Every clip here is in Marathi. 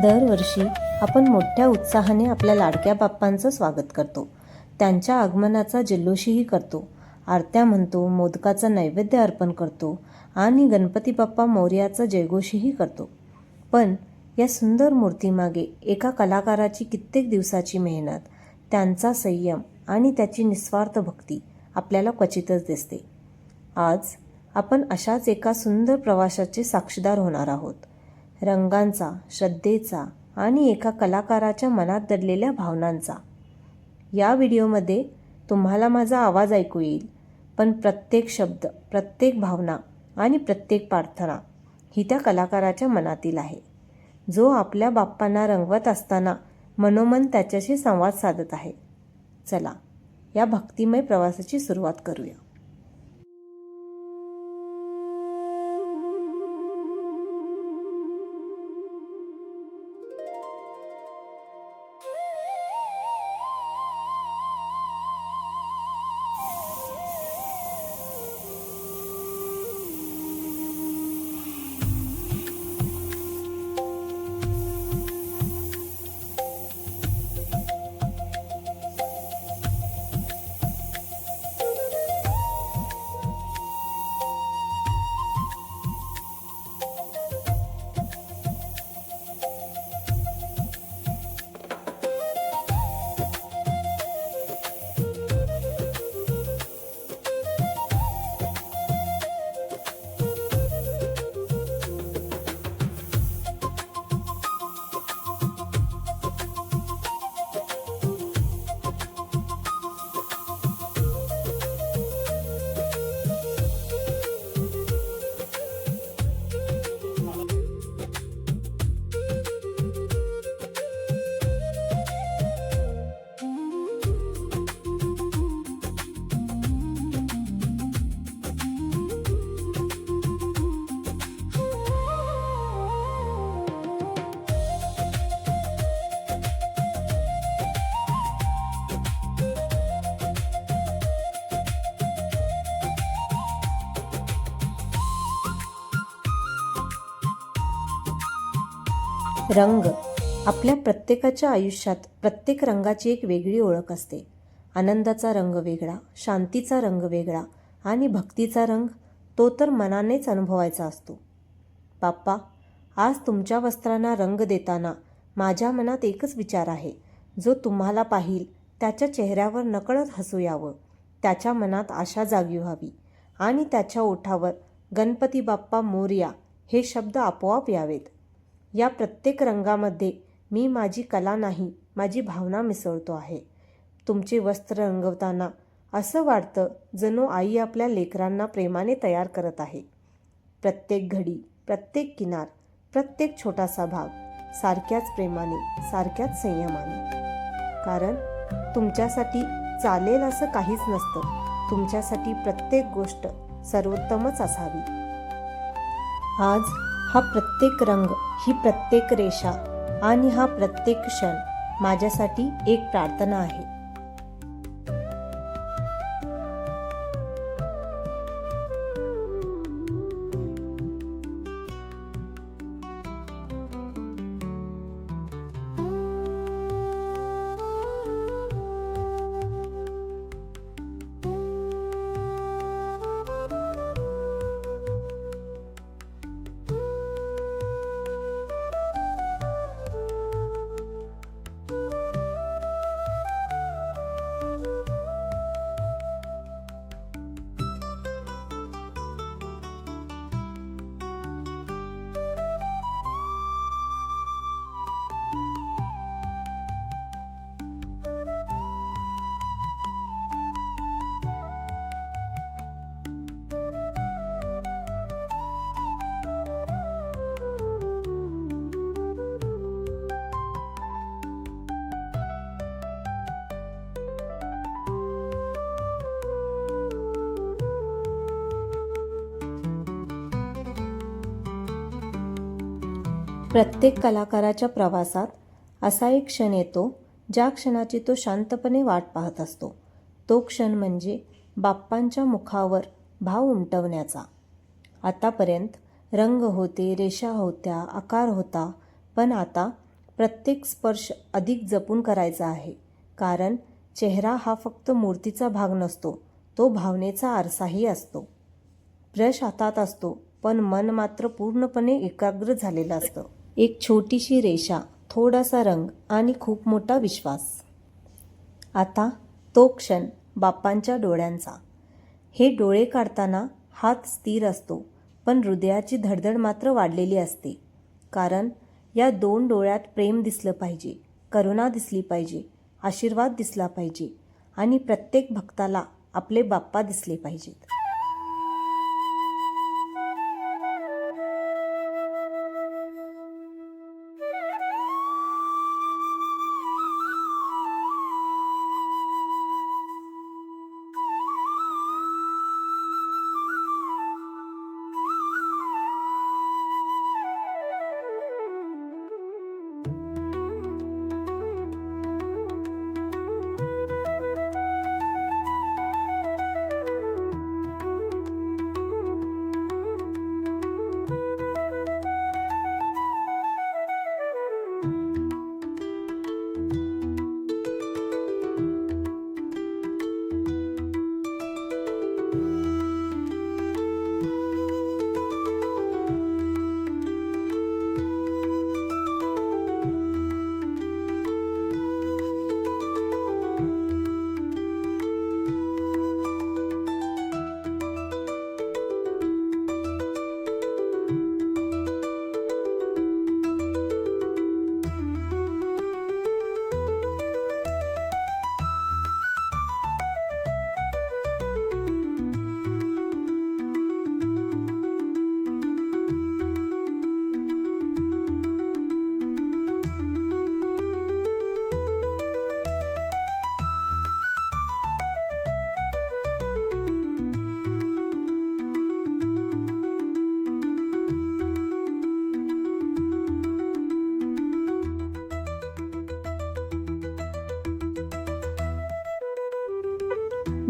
दरवर्षी आपण मोठ्या उत्साहाने आपल्या लाडक्या बाप्पांचं स्वागत करतो. त्यांच्या आगमनाचा जल्लोषही करतो. आरत्या म्हणतो, मोदकाचा नैवेद्य अर्पण करतो आणि गणपती बाप्पा मोरयाचा जयघोषही करतो. पण या सुंदर मूर्तीमागे एका कलाकाराची कित्येक दिवसाची मेहनत, त्यांचा संयम आणि त्याची निस्वार्थ भक्ती आपल्याला क्वचितच दिसते. आज आपण अशाच एका सुंदर प्रवासाचे साक्षीदार होणार आहोत. रंगांचा, श्रद्धेचा आणि एका कलाकाराच्या मनात दडलेल्या भावनांचा. या व्हिडिओमध्ये तुम्हाला माझा आवाज ऐकू येईल, पण प्रत्येक शब्द, प्रत्येक भावना आणि प्रत्येक प्रार्थना ही त्या कलाकाराच्या मनातील आहे, जो आपल्या बाप्पांना रंगवत असताना मनोमन त्याच्याशी संवाद साधत आहे. चला, या भक्तिमय प्रवासाची सुरुवात करूया. रंग. आपल्या प्रत्येकाच्या आयुष्यात प्रत्येक रंगाची एक वेगळी ओळख असते. आनंदाचा रंग वेगळा, शांतीचा रंग वेगळा आणि भक्तीचा रंग तो तर मनानेच अनुभवायचा असतो. बाप्पा, आज तुमच्या वस्त्रांना रंग देताना माझ्या मनात एकच विचार आहे, जो तुम्हाला पाहिल त्याच्या चेहऱ्यावर नकळत हसू यावं, त्याच्या मनात आशा जागी व्हावी आणि त्याच्या ओठावर गणपती बाप्पा मोरया हे शब्द आपोआप यावेत. या प्रत्येक रंगामध्ये मी माझी कला नाही, माझी भावना मिसळतो आहे. तुमचे वस्त्र रंगवताना असं वाटतं जणू आई आपल्या लेकरांना प्रेमाने तयार करत आहे. प्रत्येक घडी, प्रत्येक किनार, प्रत्येक छोटासा भाग सारख्याच प्रेमाने, सारख्याच संयमाने. कारण तुमच्यासाठी चालेल असं काहीच नसतं. तुमच्यासाठी प्रत्येक गोष्ट सर्वोत्तमच असावी. आज हा प्रत्येक रंग, ही प्रत्येक रेषा आणि हा प्रत्येक क्षण माझ्यासाठी एक प्रार्थना आहे. प्रत्येक कलाकाराच्या प्रवासात असा एक क्षण येतो, ज्या क्षणाची तो शांतपणे वाट पाहत असतो. तो क्षण म्हणजे बाप्पांच्या मुखावर भाव उमटवण्याचा. आतापर्यंत रंग होते, रेषा होत्या, आकार होता, पण आता प्रत्येक स्पर्श अधिक जपून करायचा आहे, कारण चेहरा हा फक्त मूर्तीचा भाग नसतो, तो भावनेचा आरसाही असतो. ब्रश हातात असतो, पण मन मात्र पूर्णपणे एकाग्र झालेलं असतं. एक छोटीशी रेषा, थोडासा रंग आणि खूप मोठा विश्वास. आता तो क्षण बाप्पांच्या डोळ्यांचा. हे डोळे काढताना हात स्थिर असतो, पण हृदयाची धडधड मात्र वाढलेली असते. कारण या 2 डोळ्यात प्रेम दिसलं पाहिजे, करुणा दिसली पाहिजे, आशीर्वाद दिसला पाहिजे आणि प्रत्येक भक्ताला आपले बाप्पा दिसले पाहिजेत.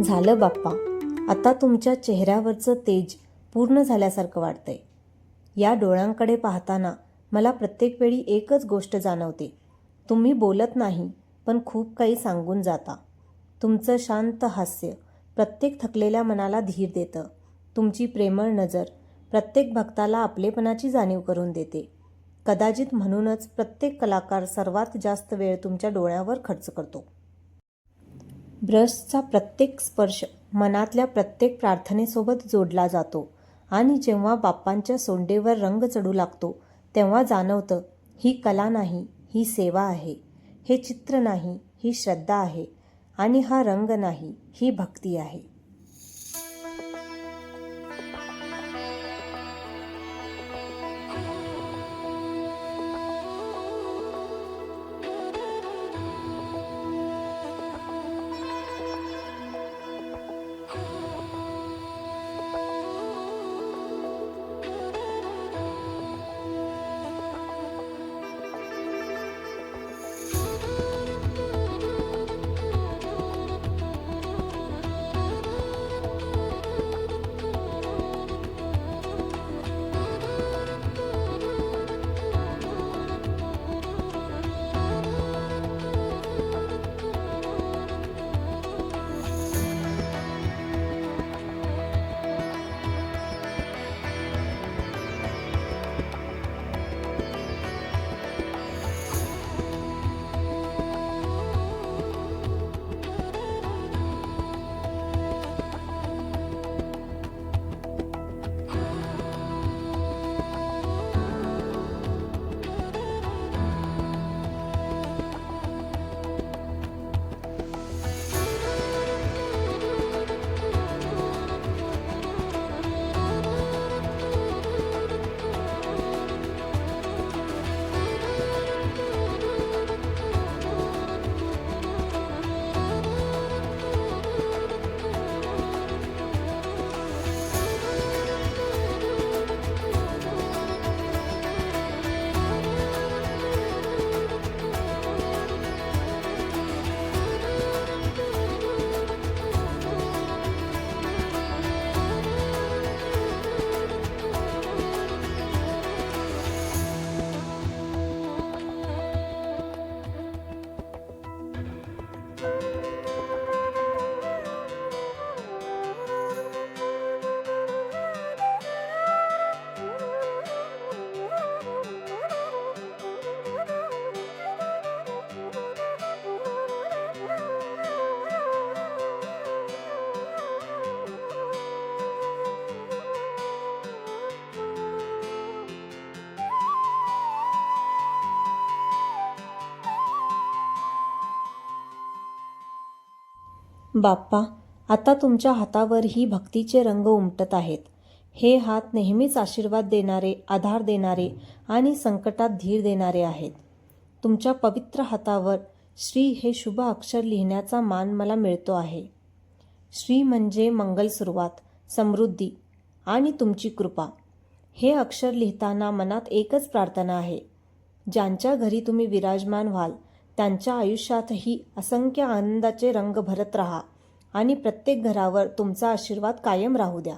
झालं बाप्पा, आता तुमच्या चेहऱ्यावरचं तेज पूर्ण झाल्यासारखं वाटतंय. या डोळ्यांकडे पाहताना मला प्रत्येक वेळी एकच गोष्ट जाणवते. तुम्ही बोलत नाही, पण खूप काही सांगून जाता. तुमचं शांत हास्य प्रत्येक थकलेल्या मनाला धीर देतं. तुमची प्रेमळ नजर प्रत्येक भक्ताला आपलेपणाची जाणीव करून देते. कदाचित म्हणूनच प्रत्येक कलाकार सर्वात जास्त वेळ तुमच्या डोळ्यावर खर्च करतो. ब्रशचा प्रत्येक स्पर्श मनातल्या प्रत्येक प्रार्थनेसोबत जोडला जातो आणि जेव्हा बाप्पांच्या सोंडेवर रंग चढू लागतो, तेव्हा जाणवतं, ही कला नाही, ही सेवा आहे. हे चित्र नाही, ही श्रद्धा आहे. आणि हा रंग नाही, ही भक्ती आहे. बाप्पा, आता तुमच्या हातावरही भक्तीचे रंग उमटत आहेत. हे हात नेहमीच आशीर्वाद देणारे, आधार देणारे आणि संकटात धीर देणारे आहेत. तुमच्या पवित्र हातावर श्री हे शुभ अक्षर लिहिण्याचा मान मला मिळतो आहे. श्री म्हणजे मंगल सुरुवात, समृद्धी आणि तुमची कृपा. हे अक्षर लिहिताना मनात एकच प्रार्थना आहे. ज्यांच्या घरी तुम्ही विराजमान व्हाल त्यांच्या आयुष्यातही असंख्य आनंदाचे रंग भरत राहा आणि प्रत्येक घरावर तुमचा आशीर्वाद कायम राहू द्या.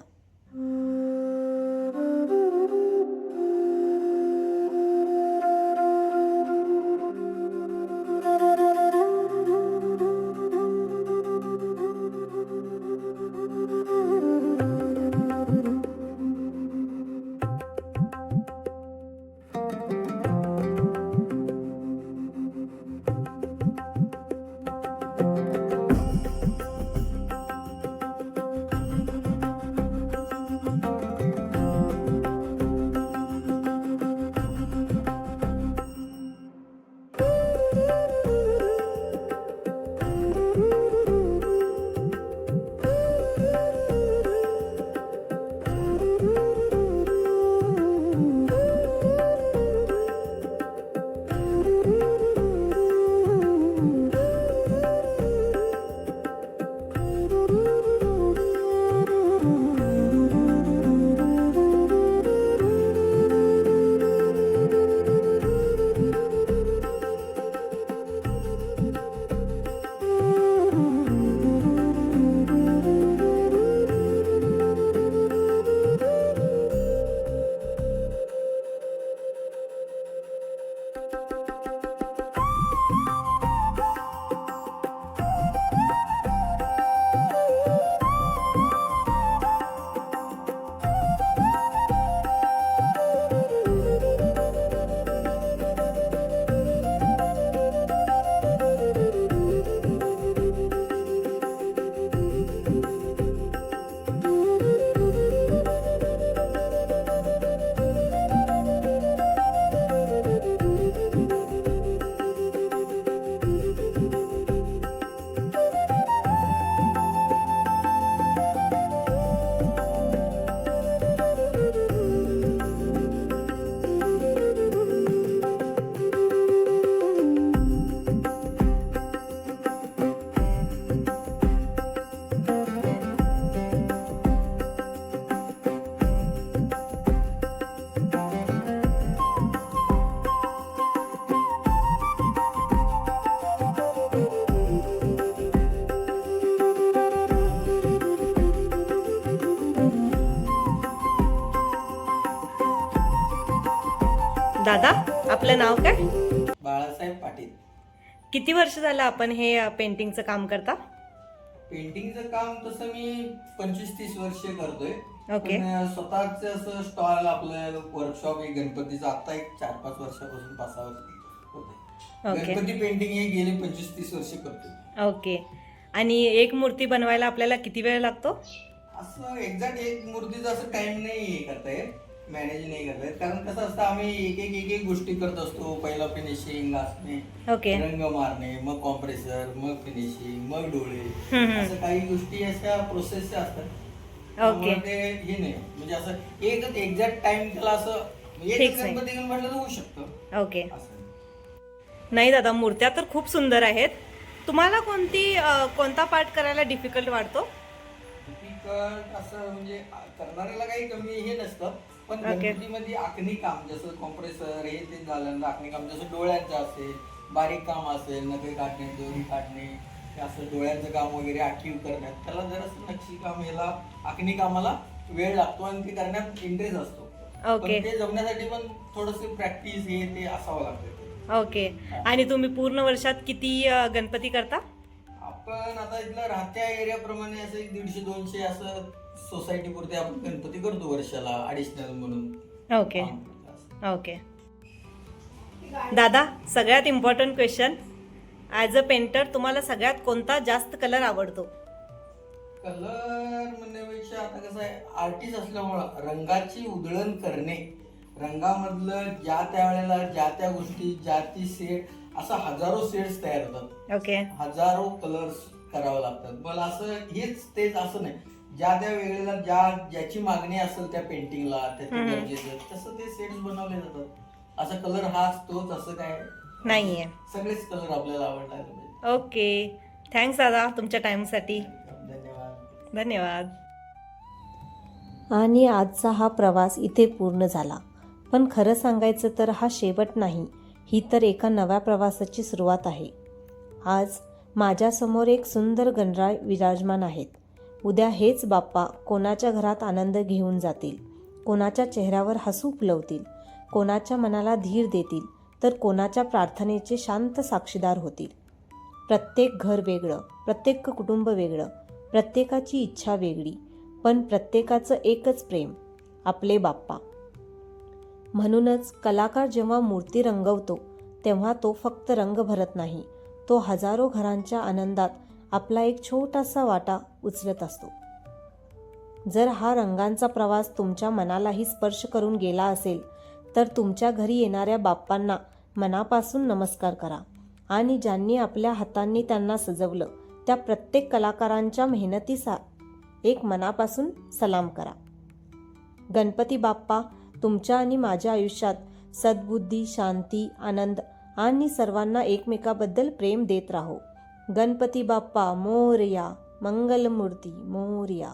दादा, आपलं नाव काय? बाळासाहेब पाटील. किती वर्ष झालं आपण हे पेंटिंगचं काम करता? पेंटिंगचं काम तसं मी 25-30 वर्ष करतोय. ओके. पण स्वतःच असं स्टॉल, आपलं वर्कशॉप हे गणपतीचं आता एक 4-5 वर्षापासून 5-6 वर्ष होते. ओके. गणपती पेंटिंग हे गेले 25-30 वर्ष करतोय. ओके. आणि एक मूर्ती बनवायला आपल्याला किती वेळ लागतो? असं एक्झॅक्ट एक मूर्तीचं असं टाइम नाही करता येत, मॅनेज नाही करता येत. कारण कसं असतं, आम्ही एक एक गोष्टी करत असतो. पहिला फिनिशिंग असणे, ओके. रंग मारणे, मग कॉम्प्रेसर, मग फिनिशिंग, मग डोळे, असं काही गोष्टी अशा प्रोसेसच्या असतात. ओके. ते हे नाही म्हणजे असं एकच एक्झॅक्ट टाइम त्याला असं एक Fix नाही. गणपती घेऊन म्हटलं तर होऊ शकतं ओके. असं. नाही दादा, मूर्त्या तर खूप सुंदर आहेत. तुम्हाला कोणता पार्ट करायला डिफिकल्ट वाटतो? डिफिकल्ट असं म्हणजे करणाऱ्याला काही कमी हे नसतं, पण ओके. गणपतीमध्ये आखणी काम, जसं कॉम्प्रेसर हे ते झाल्यानंतर आखणी काम, जसं डोळ्यांचं असेल, बारीक काम असेल, नखे काढणे, दोरी काढणे, हे असं डोळ्यांचं काम वगैरे आखीव करण्यात, त्याला जरासं नक्षी काम, ह्याला आखणी कामाला वेळ लागतो आणि ते करण्यात इंटरेस्ट असतो. ओके. पण ते जमण्यासाठी पण थोडंसं प्रॅक्टिस हे ते असावं लागतं. ओके. आणि तुम्ही पूर्ण वर्षात किती गणपती करता? आपण आता इथलं राहत्या एरियाप्रमाणे असं 150-200 असं सोसायटी पुरते आपण गणपती करतो वर्षाला, ॲडिशनल म्हणून. ओके. ओके. दादा, सगळ्यात important question, as a painter तुम्हाला सगळ्यात कोणता जास्त कलर आवडतो? कलर म्हणण्यापेक्षा आता कसं आहे, आर्टिस्ट असल्यामुळं रंगाची उधळण करणे, रंगामधलं ज्या त्या वेळेला ज्या त्या गोष्टी, ज्या ती शेड, असं हजारो शेड्स तयार होतात, ओके. हजारो कलर्स करावं लागतात. मला असं हेच तेच असं नाही, ज्या त्या वेळेला ज्याची मागणी असेल त्या पेंटिंगला त्याचं गरजेचं तसं ते सेट्स बनवले जातात. असा कलर हाच तोच असं काय नाहीये. सगळेच कलर आपल्याला आवडतात पाहिजे. ओके, थँक्स दादा तुमच्या टाईमसाठी. धन्यवाद. धन्यवाद. आणि आजचा हा प्रवास इथे पूर्ण झाला. पण खरं सांगायचं तर हा शेवट नाही, ही तर एका नव्या प्रवासाची सुरुवात आहे. आज माझ्यासमोर एक सुंदर गणराय विराजमान आहेत. उद्या हेच बाप्पा कोणाच्या घरात आनंद घेऊन जातील, कोणाच्या चेहऱ्यावर हसू फुलवतील, कोणाच्या मनाला धीर देतील, तर कोणाच्या प्रार्थनेचे शांत साक्षीदार होतील. प्रत्येक घर वेगळं, प्रत्येक कुटुंब वेगळं, प्रत्येकाची इच्छा वेगळी, पण प्रत्येकाचं एकच प्रेम, आपले बाप्पा. म्हणूनच कलाकार जेव्हा मूर्ती रंगवतो तेव्हा तो फक्त रंग भरत नाही, तो हजारो घरांच्या आनंदात आपला एक छोटासा वाटा उचलत असतो. जर हा रंगांचा प्रवास तुमच्या मनालाही स्पर्श करून गेला असेल तर तुमच्या घरी येणाऱ्या बाप्पांना मनापासून नमस्कार करा आणि ज्यांनी आपल्या हातांनी त्यांना सजवलं त्या प्रत्येक कलाकारांच्या मेहनतीचा एक मनापासून सलाम करा. गणपती बाप्पा तुमच्या आणि माझ्या आयुष्यात सद्बुद्धी, शांती, आनंद आणि सर्वांना एकमेकाबद्दल प्रेम देत राहो. गणपती बाप्पा मोरया, मंगलमूर्ती मोरया.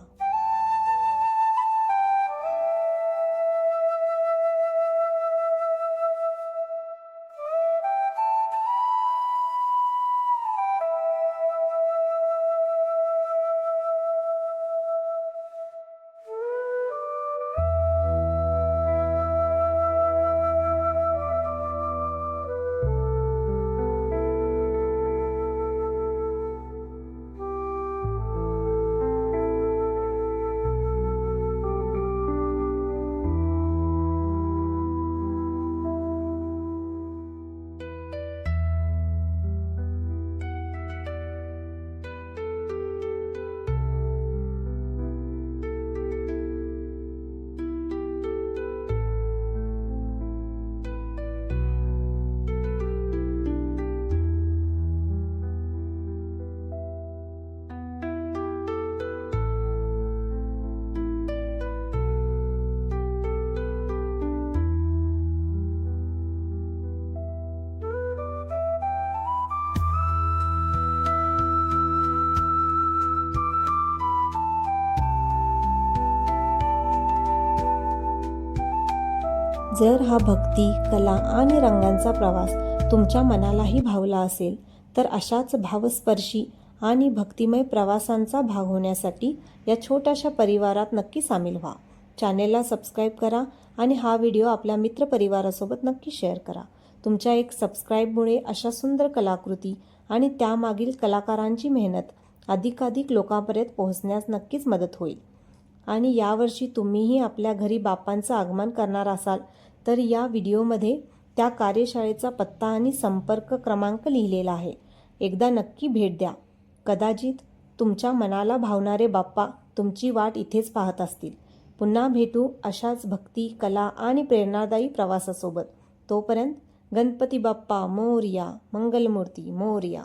जर हा भक्ती, कला आणि रंगांचा प्रवास तुमच्या मनालाही भावला असेल तर अशाच भावस्पर्शी आणि भक्तिमय प्रवासांचा भाग होण्यासाठी या छोट्याशा परिवारात नक्की सामील व्हा. चॅनेलला सबस्क्राईब करा आणि हा व्हिडिओ आपल्या मित्रपरिवारासोबत नक्की शेअर करा. तुमच्या एक सबस्क्राईबमुळे अशा सुंदर कलाकृती आणि त्यामागील कलाकारांची मेहनत अधिकाधिक लोकांपर्यंत पोहोचण्यास नक्कीच मदत होईल. आणि यावर्षी तुम्हीही आपल्या घरी बाप्पांचं आगमन करणार असाल तर या व्हिडिओमध्ये त्या कार्यशाळेचा पत्ता आणि संपर्क क्रमांक लिहिलेला आहे. एकदा नक्की भेट द्या. कदाचित तुमच्या मनाला भावणारे बाप्पा तुमची वाट इथेच पाहत असतील. पुन्हा भेटू अशाच भक्ती, कला आणि प्रेरणादायी प्रवासासोबत. तोपर्यंत गणपती बाप्पा मोरया, मंगलमूर्ती मोरया.